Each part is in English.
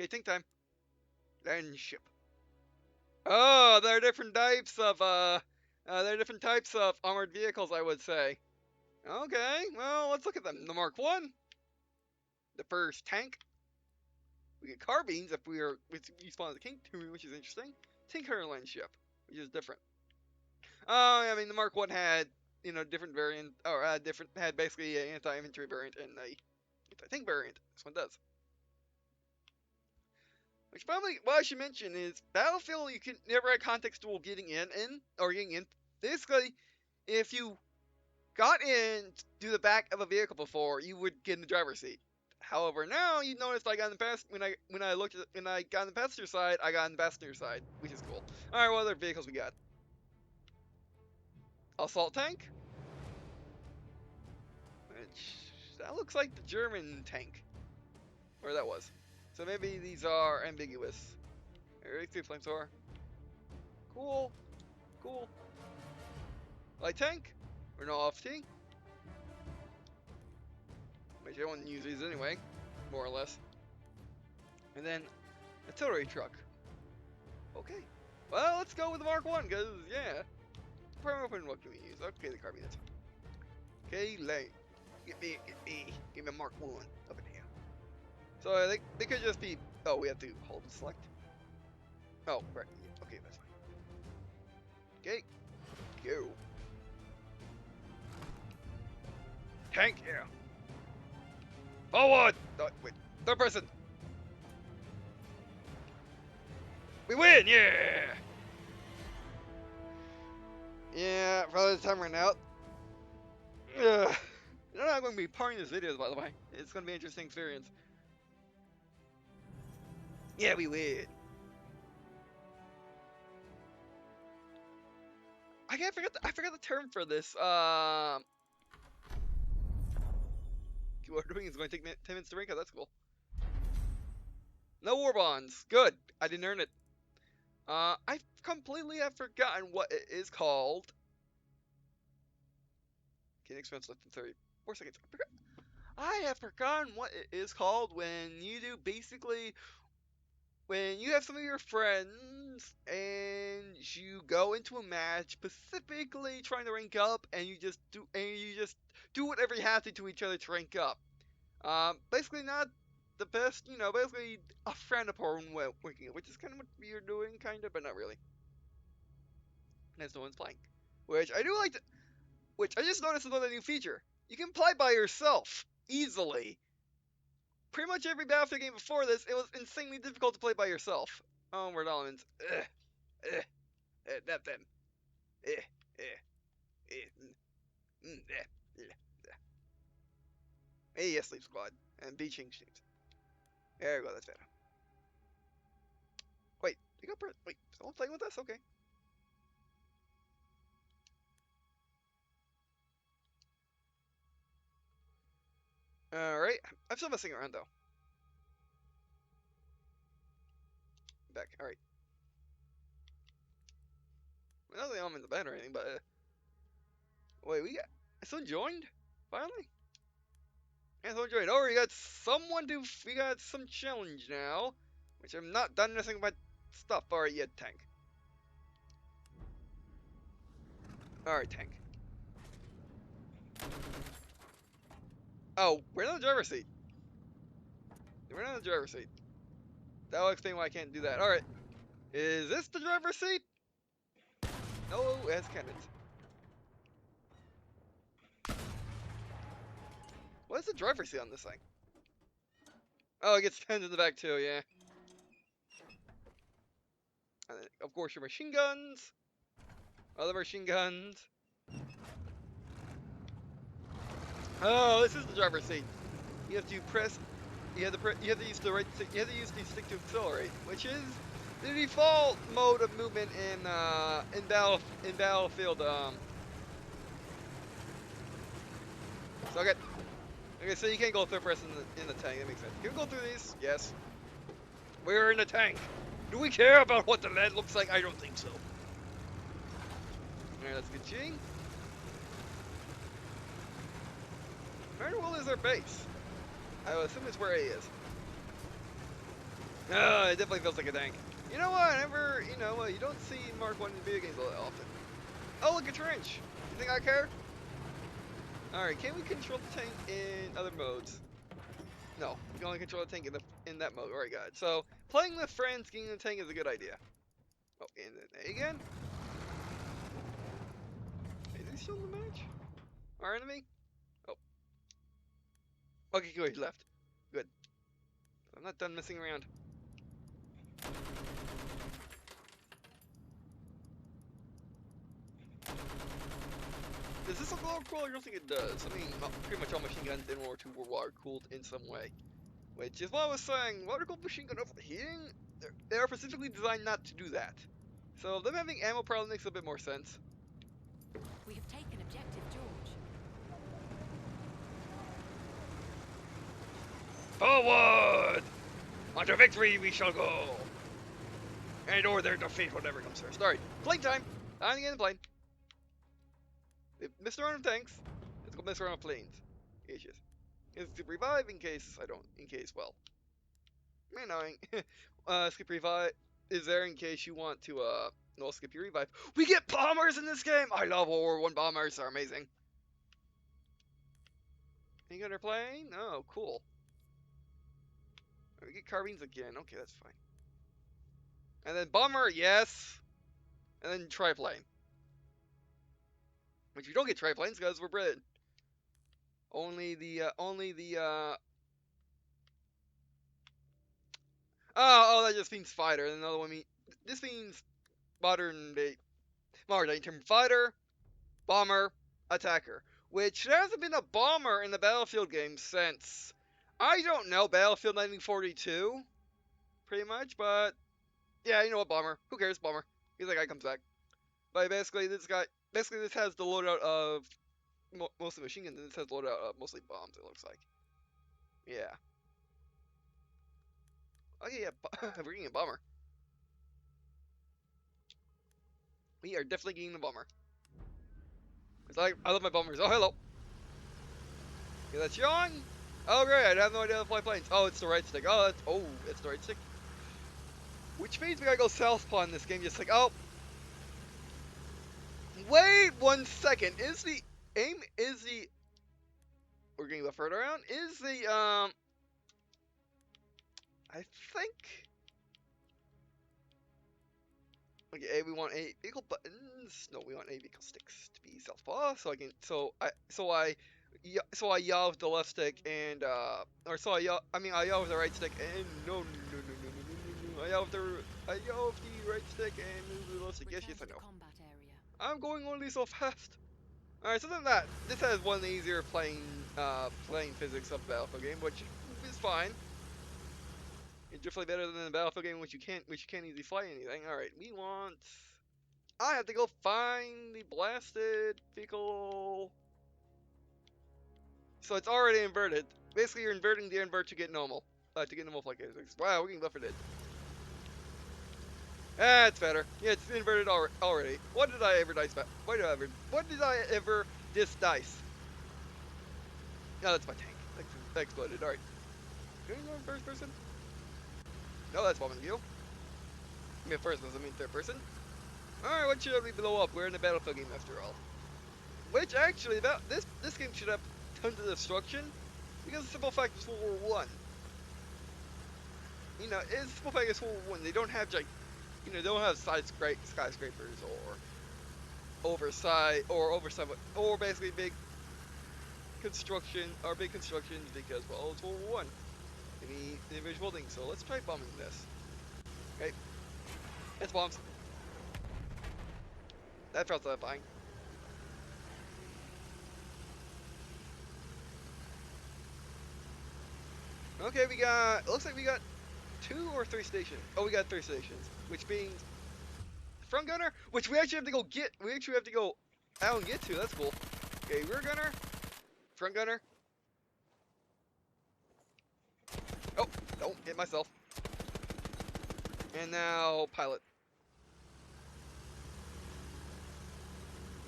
Okay, tank time. Land ship. Oh, there are different types of armored vehicles, I would say. Okay, well, let's look at them. The Mark 1, the first tank. We get carbines if we spawn as a King 2, which is interesting. Tinker land ship, which is different. Oh, I mean, the Mark 1 had, different variant, or had basically an anti-infantry variant and a anti-tank variant. This one does. Which probably, what I should mention is, Battlefield, you can never had contextual getting in. Basically, if you got in to the back of a vehicle before, you would get in the driver's seat. However, now you notice I got in the when I got in the passenger side, I got in the passenger side, which is cool. All right, what other vehicles we got? Assault tank. Which, that looks like the German tank, where that was. So maybe these are ambiguous. Here, two flamethrower. Cool, cool. Light tank. Or no FT. Which I wouldn't use these anyway, more or less. And then artillery truck. Okay. Well, let's go with the Mark 1, because, yeah. Open, what can we use? Okay, the carbine, that's fine. Okay, lane. Give me a Mark 1 up in here. So they could just be, oh, we have to hold and select. Oh, right, okay, that's fine. Okay, go. Tank, yeah. Forward! Oh, wait, third person. We win, yeah! Yeah, probably the time ran out. Ugh. You're not going to be parting this video, by the way. It's going to be an interesting experience. Yeah, we win. I forgot the term for this. What we're doing is going to take 10 minutes to rank up. That's cool. No war bonds. Good. I didn't earn it. I completely have forgotten what it is called. Okay, next one's less than 34 seconds. I have forgotten what it is called when you do basically when you have some of your friends and you go into a match specifically trying to rank up and you just do whatever you have to each other to rank up. Basically not the best, basically a friend upon ranking up, which is kind of what you're doing, kind of, but not really. As no one's playing, which I do like. Which I just noticed another new feature. You can play by yourself easily. Pretty much every Battlefield game before this, it was insanely difficult to play by yourself. Oh, word elements. That them. Yes, Sleep Squad. And Beaching Sheets. There we go, that's better. Wait, wait, someone playing with us? Okay. Alright, I'm still messing around though. Back, alright. I don't think I'm in the bed or anything, but wait, someone joined? Finally? Yeah, someone joined. Oh, we got some challenge now. Which I'm not done anything but stuff. Alright, yet, tank. Alright, tank. Oh, we're not in the driver's seat. We're not in the driver's seat. That will explain why I can't do that. Alright. Is this the driver's seat? No, it has cannons. What is the driver's seat on this thing? Oh, it gets cannons in the back too, yeah. And then, of course, your machine guns. Other machine guns. Oh, this is the driver's seat. You have to press. You have to use the right. You have to use the stick to accelerate, which is the default mode of movement in Battlefield. So okay, so you can't go third person in the tank. That makes sense. Can we go through these? Yes. We're in the tank. Do we care about what the land looks like? I don't think so. Alright, that's good cheating. Where is our base? I would assume it's where A is. It definitely feels like a tank. You know what? You don't see Mark 1 in video games all that often. Oh, look, a trench. You think I care? Alright, can we control the tank in other modes? No, we can only control the tank in that mode. Alright, got it. So, playing with friends, getting the tank is a good idea. Oh, and then A again? Is he still in the match? Our enemy? Oh. Okay, good, he left. Good. I'm not done messing around. Does this look water cooled? I don't think it does. I mean, pretty much all machine guns in World War II were water cooled in some way. Which is what I was saying, water cooled machine gun overheating? They are specifically designed not to do that. So them having ammo probably makes a bit more sense. We have taken objective George. Forward! Unto victory we shall go! And or their defeat, whatever comes first. Alright, plane time! I'm getting the plane. Messed around with tanks. Let's go mess around with planes. Yes, yes. Is to revive in case well. Man, skip revive is there in case you want to, no, skip your revive. We get bombers in this game! I love World War I bombers, they're amazing. Any other plane? Oh, cool. We get carbines again, okay, that's fine. And then bomber, yes. And then triplane. Which we don't get triplanes because we're Brit. Oh, that just means fighter. And another one this means modern day term fighter, bomber, attacker. Which there hasn't been a bomber in the Battlefield game since, I don't know, Battlefield 1942, pretty much. But yeah, you know what, bomber? Who cares, bomber? He's that guy comes back. But basically, this has the loadout of mostly machine guns. And this has loadout of mostly bombs. It looks like. Yeah. Oh yeah, we're getting a bomber. We are definitely getting the bomber. I love my bombers. Oh, hello. Yeah, that's Sean. Oh, great. I have no idea how to fly planes. Oh, it's the right stick. It's the right stick. Which means we gotta go southpaw in this game. Just like, oh. Wait 1 second. We're getting a little further around. I think. Okay, we want a vehicle buttons. No, we want a vehicle sticks to be southpaw. So I yaw with the left stick and I yaw with the right stick and I yaw with the right stick and move with the left stick. Yes, I know. I'm going only so fast. Alright, so then this has one of the easier playing physics of the Battlefield game, which is fine. It's definitely better than the Battlefield game, which you can't easily fly anything. Alright, I have to go find the blasted vehicle. So it's already inverted. Basically, you're inverting the invert to get normal. To get normal flight physics. Wow, we're getting buffeted. It's better. Yeah, it's inverted already. What did I ever dice back? What did I ever dice? No, that's my tank. That exploded. Alright. Can we go in first person? No, that's bombing you. I mean, first doesn't mean third person. Alright, what should we blow up? We're in a Battlefield game after all. Which actually, this game should have tons of destruction, because the simple fact is World War I. You know, it's simple fact is World War I. They don't have they don't have skyscrapers or basically big constructions because, well, it's World War I. They need individual buildings. So let's try bombing this. Okay, it's bombs. That felt satisfying. Okay, it looks like we got 2 or 3 stations. Oh, we got 3 stations, which means front gunner, which we actually have to go get. We actually have to go out and get to. That's cool. Okay, rear gunner, front gunner. Oh, don't hit myself. And now pilot.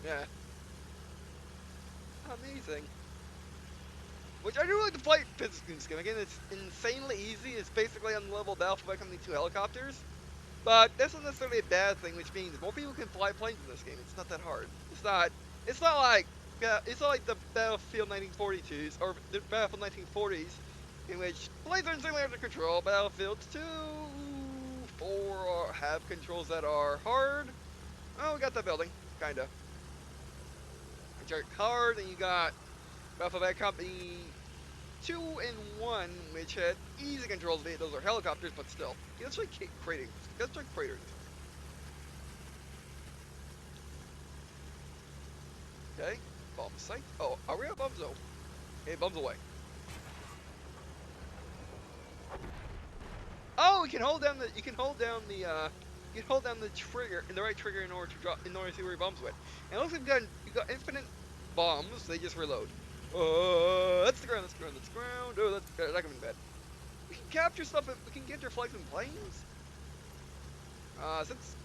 Yeah. Amazing. Which I do like the flight physics in this game. Again, it's insanely easy. It's basically on the level of Battlefield by coming 2 helicopters. But that's not necessarily a bad thing, which means more people can fly planes in this game. It's not that hard. It's not. It's not like. Yeah, it's not like the Battlefield 1942s or the Battlefield 1940s, in which planes are insanely under control. Battlefields 2, 4 have controls that are hard. Oh, we got that building, kinda. Which are hard, and you got Battlefield Bad Company 2 and 1, which had easy controls. Those are helicopters, but still. Yeah, let's try cratering. Let's try cratering. Okay, bomb site. Oh, are we at bomb zone? Okay, bombs away. Oh, you can hold down the. You can hold down the. You can hold down the trigger, the right trigger, in order to drop, in order to see where your bombs went. And it looks like you got infinite bombs. They just reload. That's the ground. That's the ground. That's the ground. Oh, that could be bad. We can capture stuff. We can capture flags and planes. Since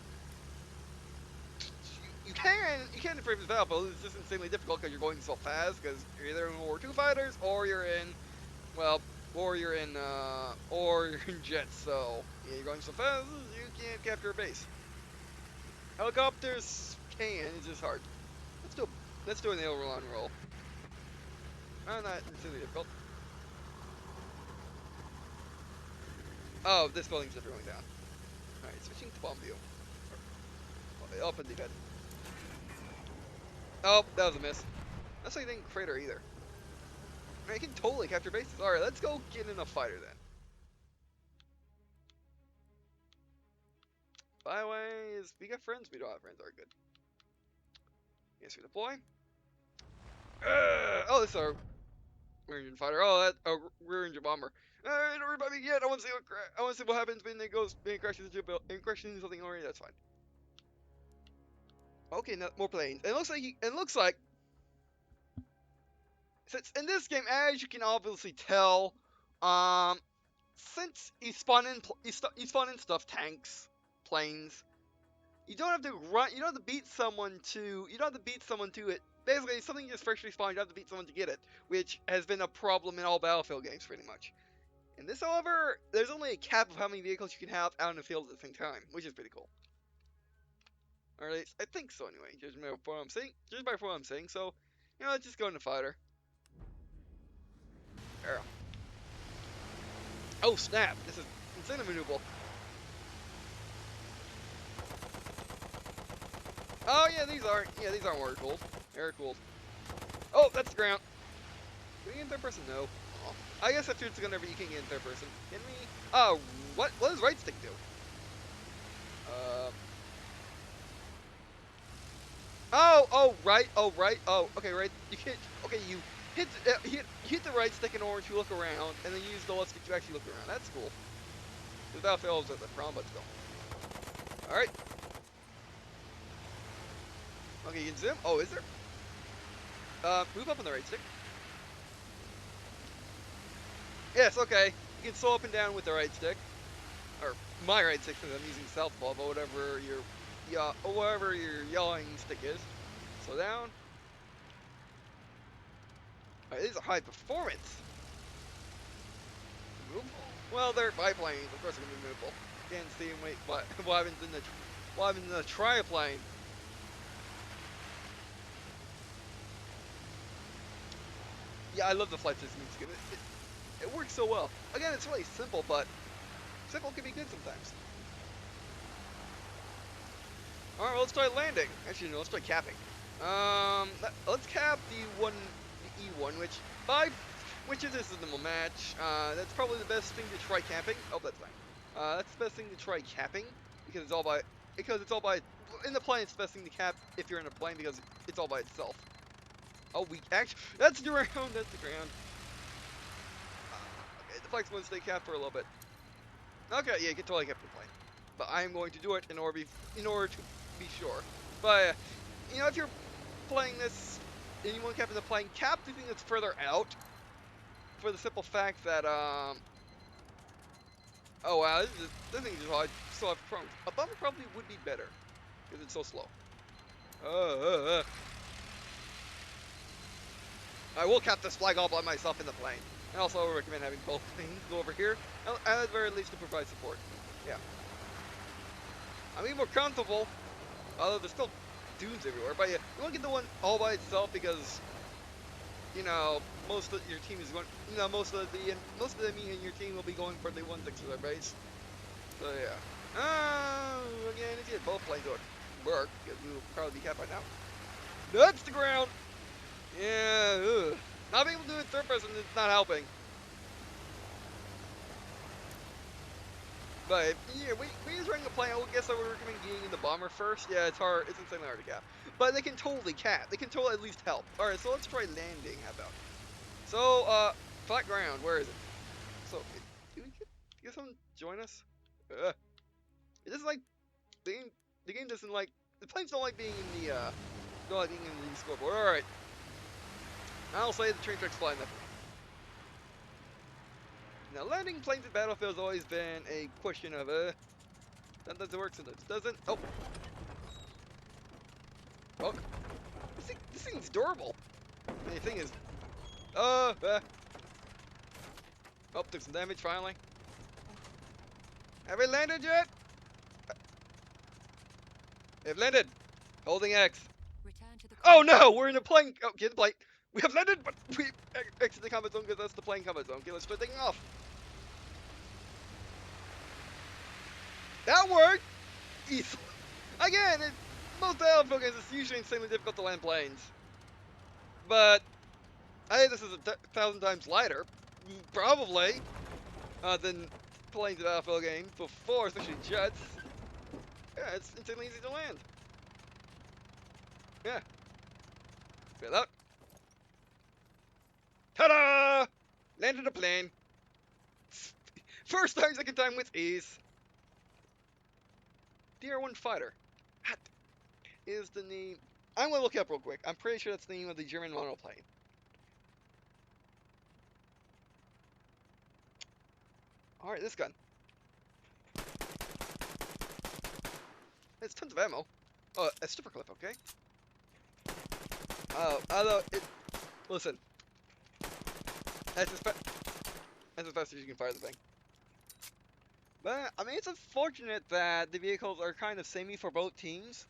you can in previous Battlefield, it's just insanely difficult because you're going so fast. Because you're either in World War II fighters or you're in, well, or you're in jets. So yeah, you're going so fast you can't capture a base. Helicopters can. It's just hard. Let's do an aileron roll. Not insanely difficult. Oh, this building's just going down. Alright, switching to bomb view. Up and D-pad. Oh, that was a miss. That's why you didn't crater either. I can totally capture bases. Alright, let's go get in a fighter then. Byways, we got friends, we don't have friends. Alright, good. Yes, we deploy. Oh, this is our rear engine fighter. Oh, that rear engine bomber. Don't worry about me yet. I want to see what happens when it crashes into something already. That's fine. Okay, now more planes. It looks like since in this game, as you can obviously tell, since you spawn in stuff, tanks, planes. You don't have to run. You don't have to beat someone to. You don't have to beat someone to it. Basically, something just freshly spawned. You don't have to beat someone to get it, which has been a problem in all Battlefield games, pretty much. In this, however, there's only a cap of how many vehicles you can have out in the field at the same time, which is pretty cool. Or at least I think so, anyway. Judging by what I'm saying. So, let's just go into fighter. Arrow. Oh snap! This is insanely maneuverable. Oh yeah, these aren't water cooled. Air cooled. Oh, that's the ground. Can we get in third person? No. Oh. I guess if it's gonna be, you can get in third person. Can we? Oh, what does right stick do? Right. Oh, okay, right. You can't. Okay, you hit the right stick in order to look around, and then use the left stick to actually look around. That's cool. The Battlefield is at the front, but still. All right. Okay, you can zoom. Oh, is there? Move up on the right stick. Yes, okay. You can slow up and down with the right stick. Or my right stick, because I'm using southpaw, but whatever your yelling stick is. Slow down. Alright, these are high performance. Movable? Well, they're biplanes. Of course they're gonna be movable. Can't see and wait. What happens in the triplane? Yeah, I love the flight system. It works so well. Again, it's really simple, but simple can be good sometimes. Alright, well, let's try landing. Actually, no, let's try capping. Let's cap the E1, which is this normal match. That's probably the best thing to try camping. Oh, that's fine. That's the best thing to try capping because it's all by in the plane. It's the best thing to cap if you're in a plane because it's all by itself. Oh, that's the ground. That's the ground. Okay, the flag's going to stay capped for a little bit. Okay, yeah, you can totally cap the plane, but I'm going to do it in order to be sure. But if you're playing this and you want to cap the plane, cap the thing that's further out. For the simple fact that oh wow, this thing is just hard. So a bumper probably would be better because it's so slow. I will cap this flag all by myself in the plane. And also, I would recommend having both planes go over here, at the very least to provide support. Yeah. I mean, more comfortable, although there's still dunes everywhere. But yeah, you want to get the one all by itself because, you know, most of your team is going, you know, most of the enemy in your team will be going for the 1-6 to their base. So yeah. Again, if you had both planes, it would work, because we will probably be capped by now. That's the ground! Yeah, ugh. Not being able to do it in third person is not helping. But yeah, when you're running a plane, I would guess I would recommend getting in the bomber first. Yeah, it's hard. It's insanely hard to cap. But they can totally cap. They can totally at least help. Alright, so let's try landing. How about? So, flat ground. Where is it? So, do we get someone join us? It doesn't like being. The game doesn't like. The planes don't like being in the. Don't like being in the scoreboard. Alright. I'll say the train track's flying up. Now, landing planes in Battlefield has always been a question of, sometimes it works, sometimes it doesn't. Oh! Oh! This thing's durable! And the thing is, oh, took some damage finally. Have we landed yet? We've landed! Holding X. Return to the Oh combat no! zone. We're in the plane! Oh, get the plane! We have landed, but we exit the combat zone because that's the plane combat zone. Okay, let's start taking off. That worked! Easily. Again, most Battlefield games, it's usually insanely difficult to land planes. But I think this is 1,000 times lighter, probably, than planes in Battlefield games before, especially jets. Yeah, it's insanely easy to land. Yeah. Feel out. Ta-da! Landed a plane. First time, second time with ease. DR-1 fighter. That is the name. I'm gonna look it up real quick. I'm pretty sure that's the name of the German monoplane. Alright, this gun. It's tons of ammo. Oh, a stripper clip, okay? Although it. Listen. That's as fast as you can fire the thing. But, I mean, it's unfortunate that the vehicles are kind of samey for both teams.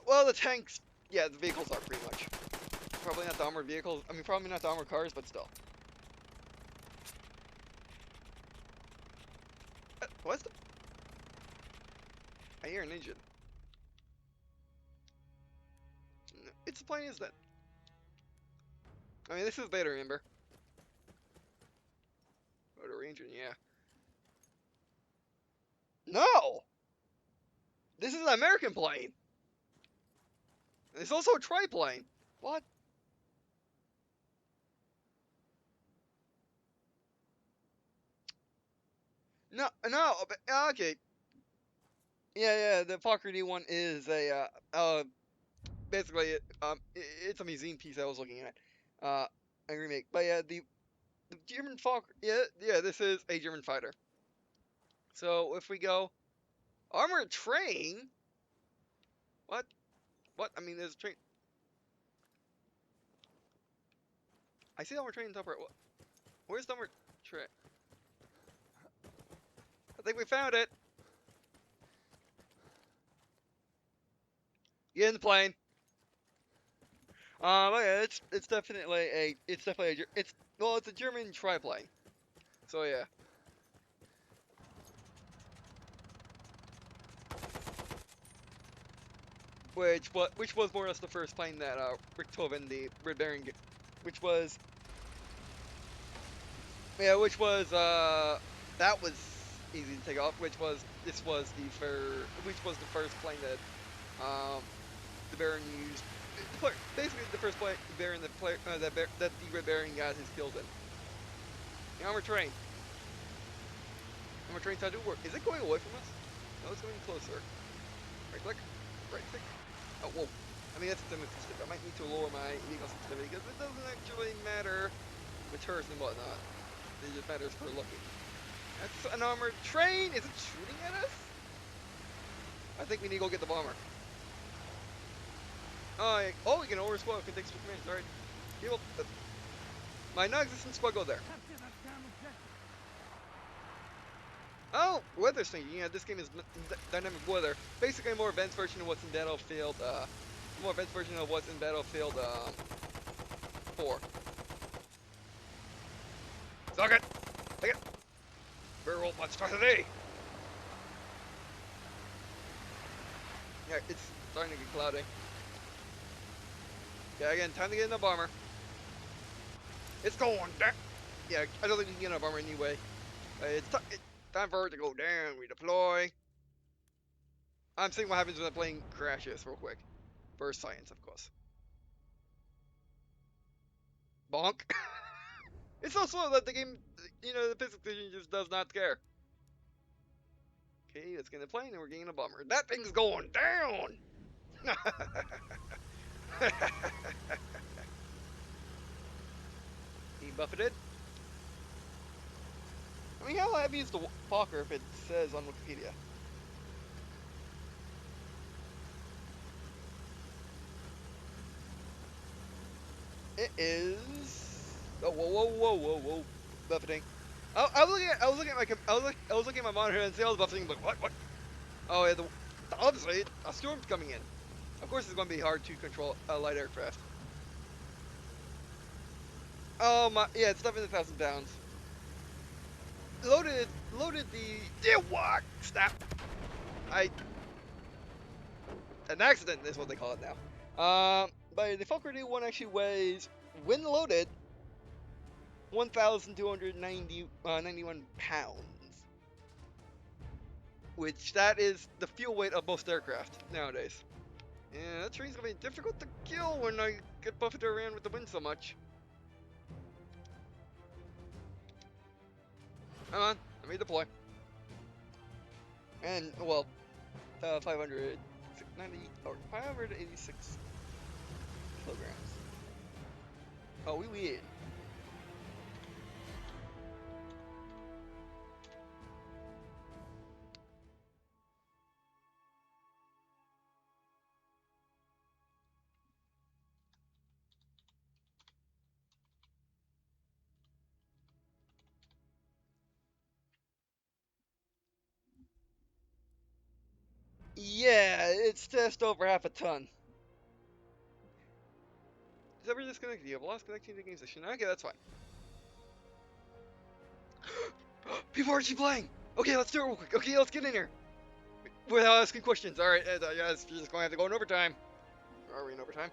Well, the tanks, yeah, the vehicles are pretty much. Probably not the armored vehicles. I mean, probably not the armored cars, but still. What's the... I hear an engine. No, it's a plane, isn't it? I mean, this is better, remember? Rotary engine, yeah. No! This is an American plane! It's also a triplane. What? No, no, okay. Yeah, the Fokker D1 is a, basically, it's a museum piece I was looking at. A remake. But yeah, the German Fokker, yeah, this is a German fighter. So if we go, armored train? What? What? I mean, there's a train. I see the armored train in the top right. Where's the armored train? I think we found it. Get in the plane. Yeah, it's definitely it's a German triplane. So yeah. Which was more or less the first plane that Richthofen, the Red Baron, which was that was easy to take off. Which was the first plane that the Baron used. Basically, the first plane Baron that the Red Baron got his kills in. The armored train. Armored train tattoo work. Is it going away from us? No, it's going closer. Right click. Right click. Oh, whoa. I mean, that's sensitive. I might need to lower my vehicle sensitivity because it doesn't actually matter with turrets and whatnot. It just matters for looking. That's an armored train! Is it shooting at us? I think we need to go get the bomber. Oh, you can order squad. Can take some commands. All right. People, my non-existent squad go there. Oh, weather thing. Yeah, this game is dynamic weather. Basically, a more advanced version of what's in Battlefield. More advanced version of what's in Battlefield 4. Suck it. Take it. Barrel monstrosity. Yeah, it's starting to get cloudy. Yeah, again, time to get in a bomber. It's going down. Yeah, I don't think you can get in a bomber anyway. It's time for it to go down. Redeploy. I'm seeing what happens when the plane crashes real quick. For science, of course. Bonk. It's so slow that the game, the physics engine just does not care. Okay, let's get in the plane and we're getting a bomber. That thing's going down! He buffeted. I mean, how heavy is the Walker if it says on Wikipedia? It is. Oh, whoa! Buffeting. I was looking at my, I was looking at my monitor and see all the buffeting. Like, what? Oh yeah, obviously a storm's coming in. Of course, it's going to be hard to control a light aircraft. Oh my, yeah, it's stuff in 1,000 pounds. Loaded the what? Snap. An accident is what they call it now. But the Falcon 1 actually weighs, when loaded, 1,291 pounds. Which that is the fuel weight of most aircraft nowadays. Yeah, that train's gonna be difficult to kill when I get buffeted around with the wind so much. Come on, let me deploy. And, well, 590, or 586 kilograms. Oh, we win. Yeah, it's just over half a ton. Is ever disconnected? You have lost connection to the game session. Okay, that's fine. People are actually playing! Okay, let's do it real quick. Okay, let's get in here. Without asking questions. Alright, guys, you're just going to have to go in overtime. Are we in overtime?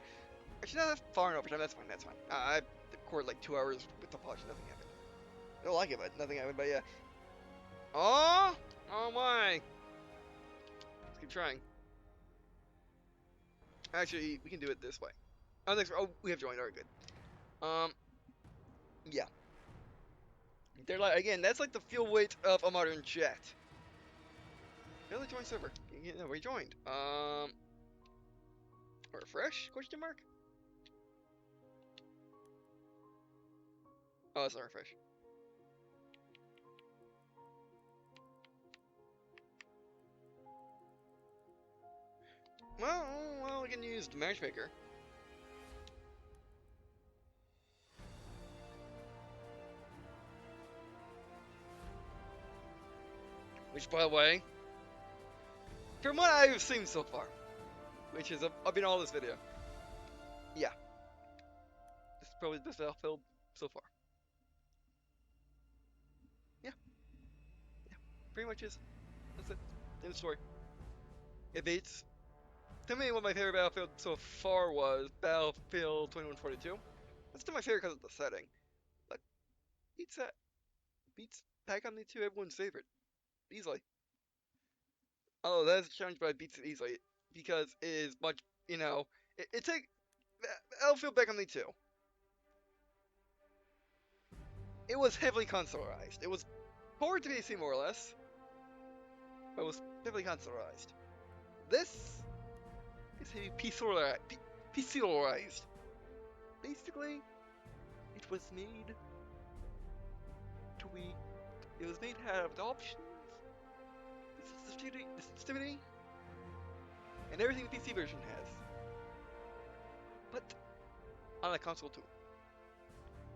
Actually, not that far in overtime. That's fine. I recorded like 2 hours with the polish. Nothing happened. I don't like it, but nothing happened. But yeah. Oh! Oh my! Let's keep trying. Actually, we can do it this way. Oh, next. Oh, we have joined. Alright, good. Yeah. They're like, again, that's like the fuel weight of a modern jet. Really join server. Yeah, we joined. Refresh? Question mark? Oh, it's not refresh. Well, we can use the matchmaker. Which, by the way, from what I've seen so far, which is I've been all this video. Yeah, this is probably the best Battlefield so far. Yeah, pretty much is. That's it. End of story. It beats. To me, what my favorite Battlefield so far was Battlefield 2142. That's still my favorite because of the setting. But beats that. Beats Pack on the 2, everyone's favorite. Easily. Oh, that's a challenge, but it beats it easily. Because it is much, it take Battlefield back on the 2. It was heavily consolarized. It was forward to PC more or less. But it was heavily consolarized. This is heavy PColarized. Basically, it was made to be. It was made to have the options, the sensitivity, and everything the PC version has. but on a console too.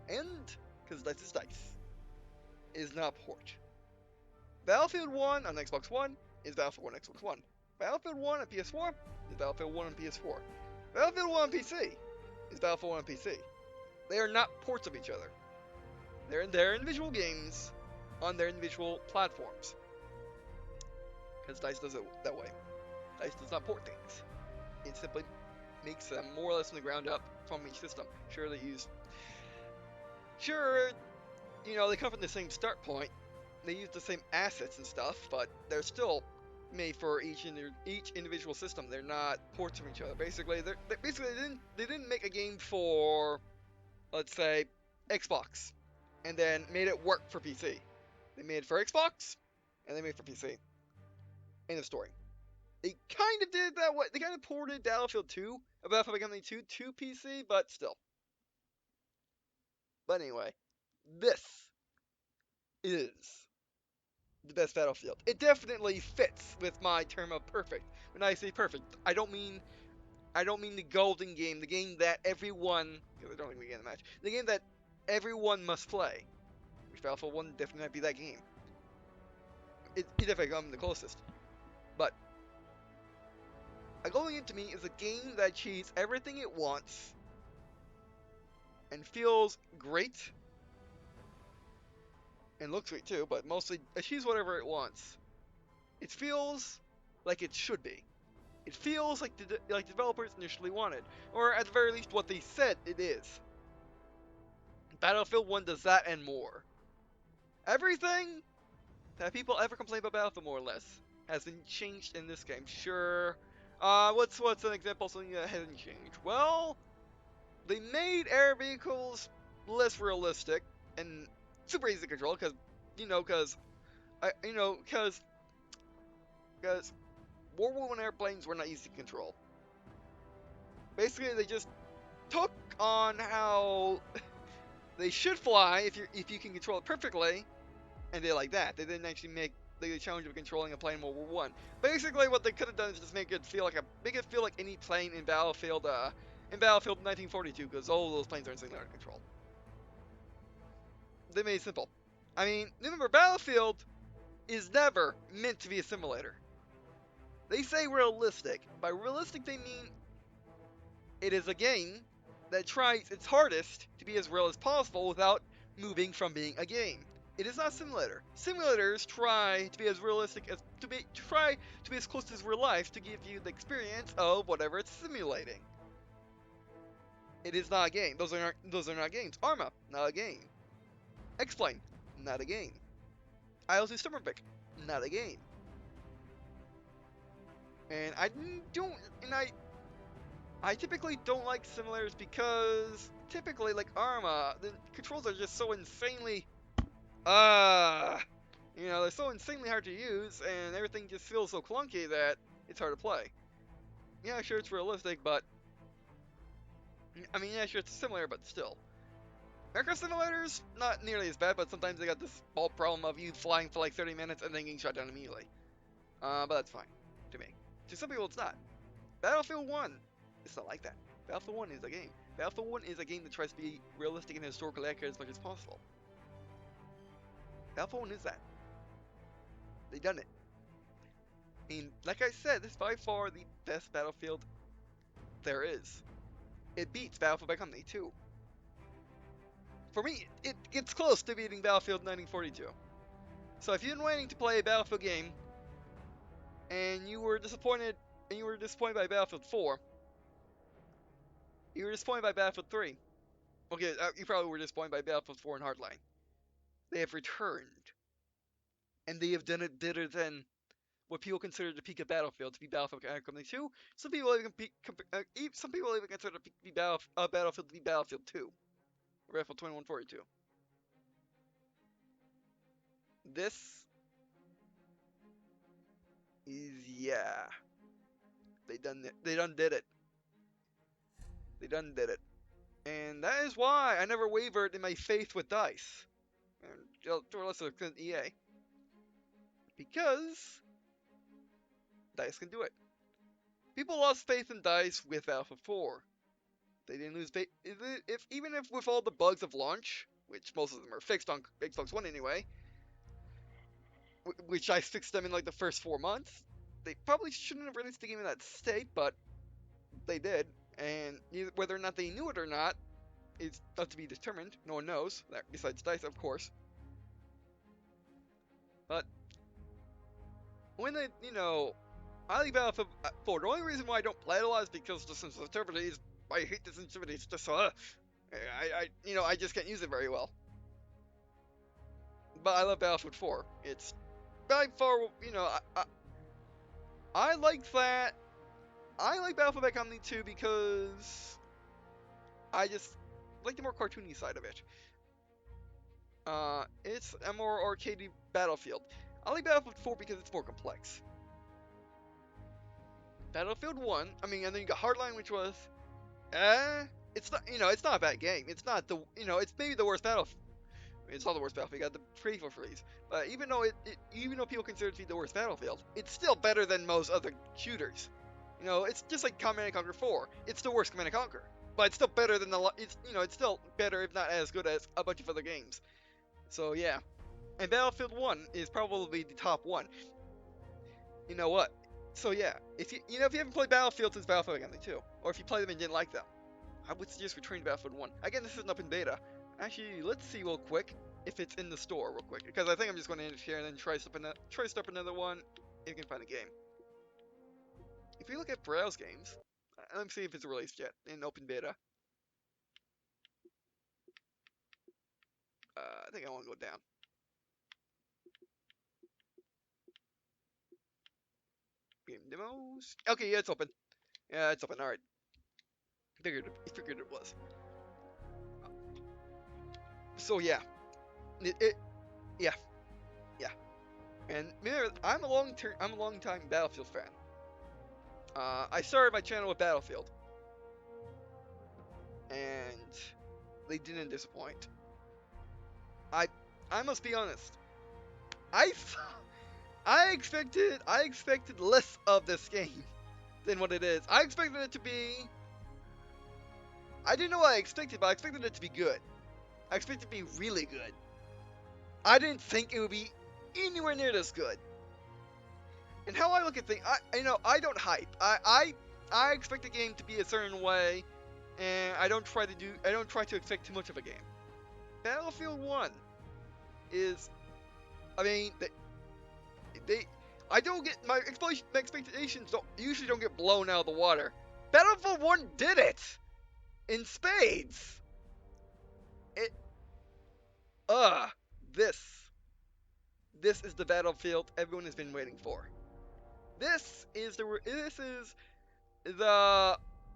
And, because Dice is Dice, is not a port. Battlefield 1 on Xbox One is Battlefield 1 on Xbox One. Battlefield 1 on PS4 is Battlefield 1 on PS4. Battlefield 1 on PC is Battlefield 1 on PC. They are not ports of each other. They're their individual games on their individual platforms. Because DICE does it that way. DICE does not port things. It simply makes them more or less from the ground up from each system. Sure, they come from the same start point. They use the same assets and stuff, but they're still made for each individual system. They're not ports of each other. Basically, they didn't make a game for, let's say, Xbox, and then made it work for PC. They made it for Xbox, and they made it for PC. End of story. They kind of did that way. They kind of ported Battlefield 2, Battlefield Company 2 to PC, but still. But anyway, this is the best Battlefield. It definitely fits with my term of perfect. When I say perfect, I don't mean the golden game, the game that everyone, because I don't think we get in the match, the game that everyone must play. Which Battlefield 1 definitely might be that game. It definitely comes the closest. But a golden game to me is a game that achieves everything it wants and feels great and looks great too, but mostly achieves whatever it wants. It feels like it should be. It feels like the developers initially wanted, or at the very least what they said it is. Battlefield 1 does that and more. Everything that people ever complain about Battlefield, more or less, has been changed in this game. Sure. What's an example of something that hasn't changed? Well, they made air vehicles less realistic and super easy to control because, because World War I airplanes were not easy to control. Basically, they just took on how they should fly if you can control it perfectly, and they like that. They didn't actually make the challenge of controlling a plane in World War One. Basically, what they could have done is just make it feel like any plane in Battlefield 1942, because all those planes are insanely hard to control. They made it simple. I mean, remember, Battlefield is never meant to be a simulator. They say realistic. By realistic, they mean it is a game that tries its hardest to be as real as possible without moving from being a game. It is not a simulator. Simulators try to be as realistic as try to be as close as real life to give you the experience of whatever it's simulating. It is not a game. Those are not games. Arma, not a game. X-Plane, not a game. IL2 Sturmovik, not a game. And I typically don't like simulators because typically, like Arma, the controls are just so insanely they're so insanely hard to use, and everything just feels so clunky that it's hard to play. Yeah, sure, it's realistic, but I mean, yeah, sure, it's similar, but still. Aircraft simulators, not nearly as bad, but sometimes they got this bald problem of you flying for like 30 minutes and then getting shot down immediately. But that's fine to me. To some people, it's not. Battlefield 1, it's not like that. Battlefield 1 is a game. Battlefield 1 is a game that tries to be realistic and historically accurate as much as possible. Battlefield 1 is that. They done it. And like I said, this is by far the best Battlefield there is. It beats Battlefield by Company 2. For me, it gets close to beating Battlefield 1942. So if you've been waiting to play a Battlefield game, and you were disappointed by Battlefield 4, you were disappointed by Battlefield 3. Okay, you probably were disappointed by Battlefield 4 and Hardline. They have returned, and they have done it better than what people consider the peak of Battlefield to be Battlefield Company 2. Some people even consider Battlefield to be Battlefield 2, or Battlefield 2142. This is, yeah, they done it. They done did it. They done did it. And that is why I never wavered in my faith with DICE, and to a lesser extent EA, because DICE can do it. People lost faith in DICE with Battlefield 4. They didn't lose. If even if with all the bugs of launch, which most of them are fixed on Xbox One anyway, which I fixed them in like the first 4 months, they probably shouldn't have released the game in that state, but they did. And whether or not they knew it or not is up to be determined. No one knows. That besides Dice, of course. But when they, I like Battlefield 4. The only reason why I don't play it a lot is because the sensitivity is. I hate the sensitivity. It's just I just can't use it very well. But I love Battlefield 4. It's by far, I like that. I like Battlefield Bad Company 2 because I just like the more cartoony side of it. It's a more arcadey Battlefield. I like Battlefield 4 because it's more complex. Battlefield 1, and then you got Hardline, which was, it's not, it's not a bad game. It's not it's maybe the worst Battlefield. It's not the worst Battlefield. You got the prequel freeze, but even though even though people consider it to be the worst Battlefield, it's still better than most other shooters. It's just like Command and Conquer 4. It's the worst Command and Conquer, but it's still better than it's still better if not as good as a bunch of other games. So yeah, and Battlefield 1 is probably the top one. You know what? So yeah, if you haven't played Battlefield since Battlefield Family 2, or if you played them and didn't like them, I would suggest returning to Battlefield 1. Again, this isn't up in beta. Actually, let's see real quick if it's in the store real quick, because I think I'm just going to end it here and then try start another one if you can find a game. If you look at browse games, let me see if it's released yet in open beta. I think I want to go down. Game demos. Okay, yeah, it's open. Yeah, it's open. All right. Figured it was. So yeah, yeah, yeah. And I'm a long time Battlefield fan. I started my channel with Battlefield, and they didn't disappoint. I must be honest. I I expected less of this game than what it is. I expected it to be. I didn't know what I expected, but I expected it to be good. I expected it to be really good. I didn't think it would be anywhere near this good. And how I look at things, I don't hype. I expect the game to be a certain way, and I don't try to expect too much of a game. Battlefield 1 is, I don't get my expectations usually don't get blown out of the water. Battlefield 1 did it in spades. It this is the Battlefield everyone has been waiting for. This is the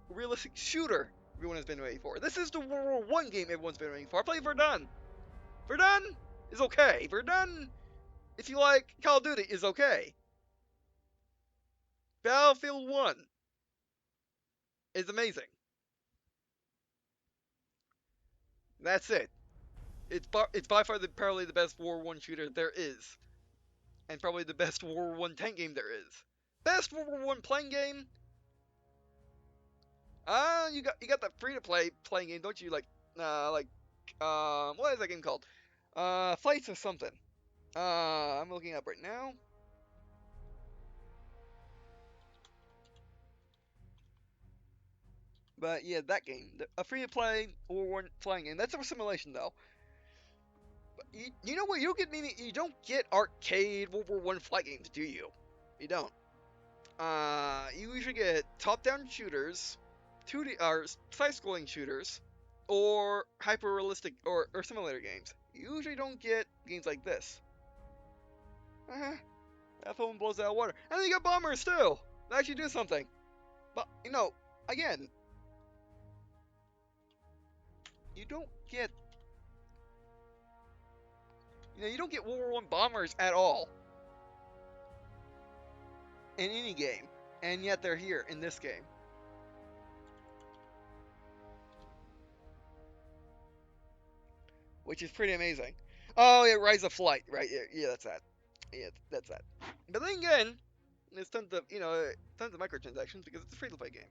realistic shooter everyone has been waiting for. This is the World War I game everyone's been waiting for. I played Verdun. Verdun is okay. Verdun, if you like Call of Duty, is okay. Battlefield 1 is amazing. That's it. It's by far probably the best World War I shooter there is, and probably the best World War I tank game there is. Best World War I playing game. You got that free to play playing game, don't you? What is that game called? Flights or something. I'm looking up right now. But yeah, that game, a free to play World War I flying game. That's a simulation though. But you know what? You don't get arcade World War I flight games, do you? You don't. You usually get top-down shooters, 2D or side-scrolling shooters, or hyper-realistic or simulator games. You usually don't get games like this. That phone blows out of water. And then you got bombers too. That actually do something. But again, you don't get you don't get World War I bombers at all in any game, and yet they're here in this game. Which is pretty amazing. Oh yeah, Rise of Flight, right? Yeah, that's that. Yeah, that's that. But then again, there's tons of microtransactions because it's a free-to-play game.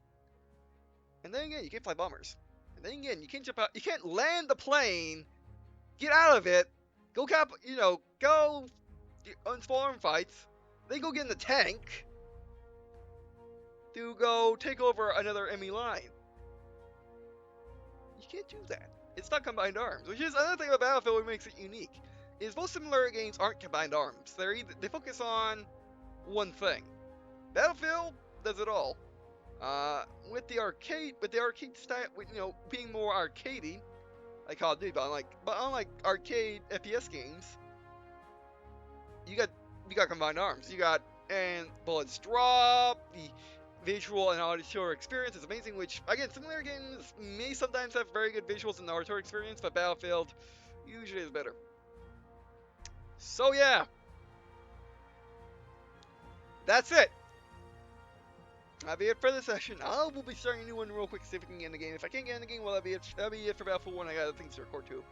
And then again, you can fly bombers. And then again, you can't jump out. You can't land the plane, get out of it, go on spawn fights, then go get in the tank to go take over another enemy line. You can't do that. It's not combined arms, which is another thing about Battlefield that makes it unique. Is most similar games aren't combined arms. They focus on one thing. Battlefield does it all. With the arcade style, being more arcadey, like Call of Duty, but unlike arcade FPS games, you got combined arms. You got and bullets drop. The visual and auditory experience is amazing. Which again, similar games may sometimes have very good visuals and auditory experience, but Battlefield usually is better. So yeah, that's it. That'll be it for this session. I will be starting a new one real quick, see if I can get in the game. If I can't get in the game, well, that'll be it for Battlefield 1. I got other things to record too.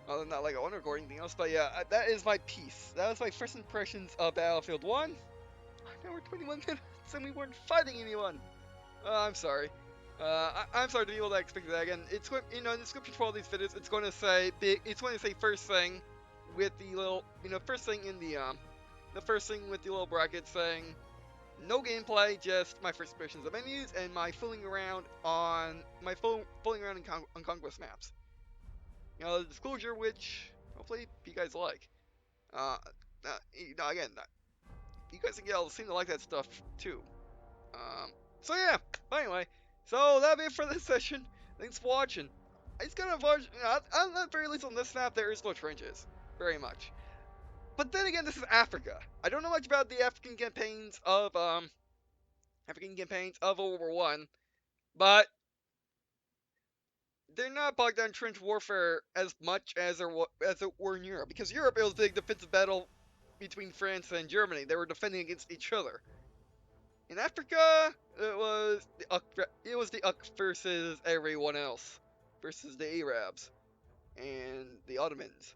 Other than not like I want to record anything else, but yeah, that is my piece. That was my first impressions of Battlefield 1. Now we're 21 minutes and we weren't fighting anyone. I'm sorry. I'm sorry to people that expected that. Again, it's going, in the description for all these videos, it's going to say first thing with the little, first thing in the first thing with the little bracket saying no gameplay, just my first impressions of menus and my fooling around on on conquest maps. The disclosure, which hopefully you guys like. Again, you guys seem to like that stuff too. So yeah. But anyway, so that'll be it for this session. Thanks for watching. It's kind of at the very least on this map there is no trenches, very much. But then again, this is Africa. I don't know much about the African campaigns of World War One, but they're not bogged down in trench warfare as much as it were in Europe, because Europe it was a big defensive battle between France and Germany. They were defending against each other. In Africa, it was the Uk versus everyone else, versus the Arabs and the Ottomans.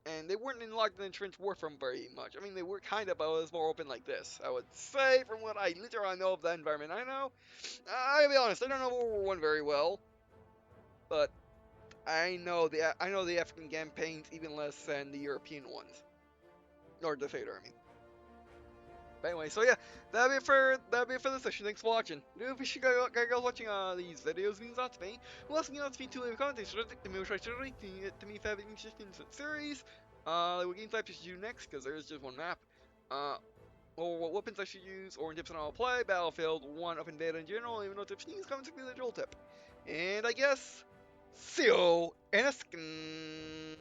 And they weren't locked in trench warfare very much. I mean, they were kind of, but it was more open like this. I would say, from what I literally know of that environment, I gotta be honest, I don't know World War One very well, but I know the African campaigns even less than the European ones, or the Third Army. But anyway, so yeah, that'll be it for this session. Thanks for watching. I appreciate you guys watching these videos. It means a lot to me. Who else means a lot to me to leave a comment? Should I me to me if you have any interest in the series. What games types I should do next? Because there is just one map. Or what weapons I should use, or tips on how to play Battlefield 1 open beta in general. Even though tips needs comments to be the drill tip. And I guess see you in a second.